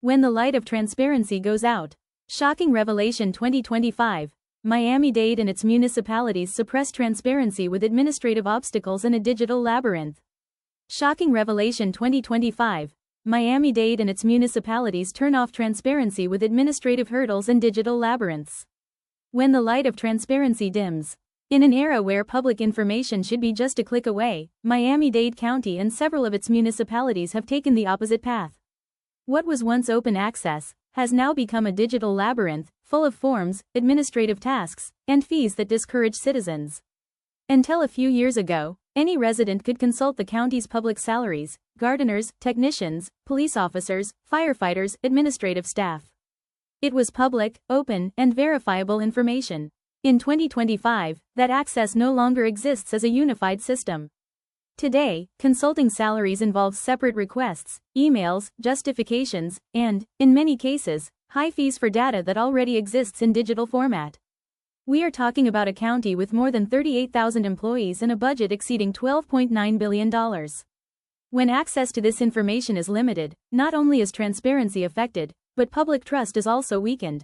When the light of transparency goes out. Shocking revelation 2025. Miami-Dade and its municipalities suppress transparency with administrative obstacles and a digital labyrinth. Shocking revelation 2025. Miami-Dade and its municipalities turn off transparency with administrative hurdles and digital labyrinths. When the light of transparency dims. In an era where public information should be just a click away, Miami-Dade County and several of its municipalities have taken the opposite path. What was once open access has now become a digital labyrinth, full of forms, administrative tasks, and fees that discourage citizens. Until a few years ago, any resident could consult the county's public salaries, gardeners, technicians, police officers, firefighters, administrative staff. It was public, open, and verifiable information. In 2025, that access no longer exists as a unified system. Today, consulting salaries involves separate requests, emails, justifications, and, in many cases, high fees for data that already exists in digital format. We are talking about a county with more than 38,000 employees and a budget exceeding $12.9 billion. When access to this information is limited, not only is transparency affected, but public trust is also weakened.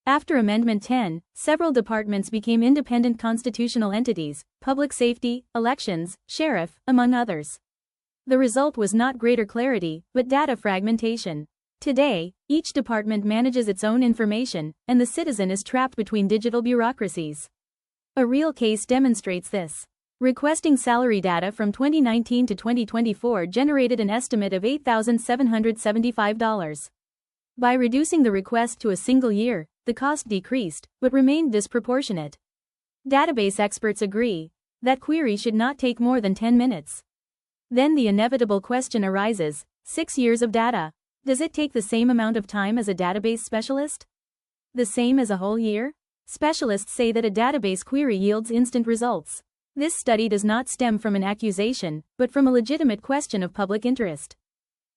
After Amendment 10, several departments became independent constitutional entities, public safety, elections, sheriff, among others. The result was not greater clarity, but data fragmentation. Today, each department manages its own information, and the citizen is trapped between digital bureaucracies. A real case demonstrates this. Requesting salary data from 2019 to 2024 generated an estimate of $8,775. By reducing the request to a single year, the cost decreased, but remained disproportionate. Database experts agree that query should not take more than 10 minutes. Then the inevitable question arises, 6 years of data. Does it take the same amount of time as a database specialist? The same as a whole year? Specialists say that a database query yields instant results. This study does not stem from an accusation, but from a legitimate question of public interest.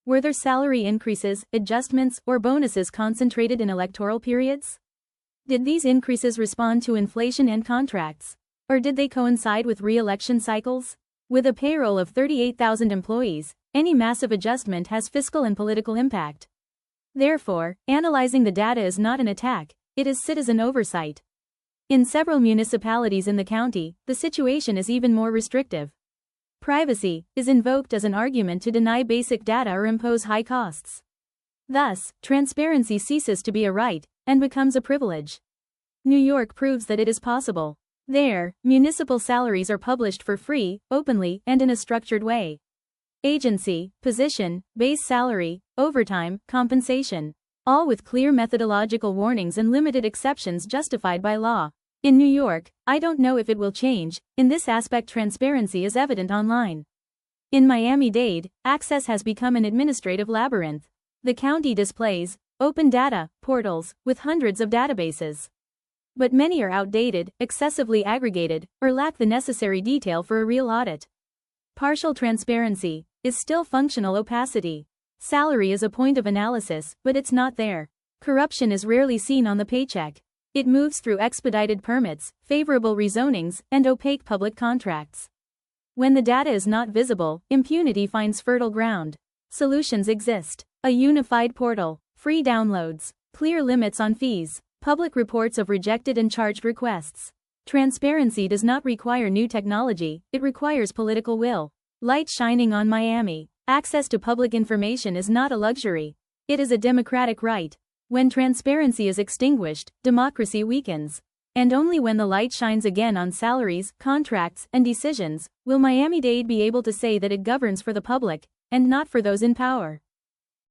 Were there salary increases, adjustments, or bonuses concentrated in electoral periods? Did these increases respond to inflation and contracts? Or did they coincide with re-election cycles? With a payroll of 38,000 employees, any massive adjustment has fiscal and political impact. Therefore, analyzing the data is not an attack, it is citizen oversight. In several municipalities in the county, the situation is even more restrictive. Privacy is invoked as an argument to deny basic data or impose high costs. Thus, transparency ceases to be a right and becomes a privilege. New York proves that it is possible. There, municipal salaries are published for free, openly, and in a structured way. Agency, position, base salary, overtime, compensation. All with clear methodological warnings and limited exceptions justified by law. In New York, I don't know if it will change. In this aspect, transparency is evident online. In Miami-Dade, access has become an administrative labyrinth. The county displays open data portals with hundreds of databases. But many are outdated, excessively aggregated, or lack the necessary detail for a real audit. Partial transparency is still functional opacity. Salary is a point of analysis, but it's not there. Corruption is rarely seen on the paycheck. It moves through expedited permits, favorable rezonings, and opaque public contracts. When the data is not visible, impunity finds fertile ground. Solutions exist. A unified portal, free downloads, clear limits on fees, public reports of rejected and charged requests. Transparency does not require new technology, it requires political will. Light shining on Miami. Access to public information is not a luxury. It is a democratic right. When transparency is extinguished, democracy weakens. And only when the light shines again on salaries, contracts, and decisions, will Miami-Dade be able to say that it governs for the public, and not for those in power.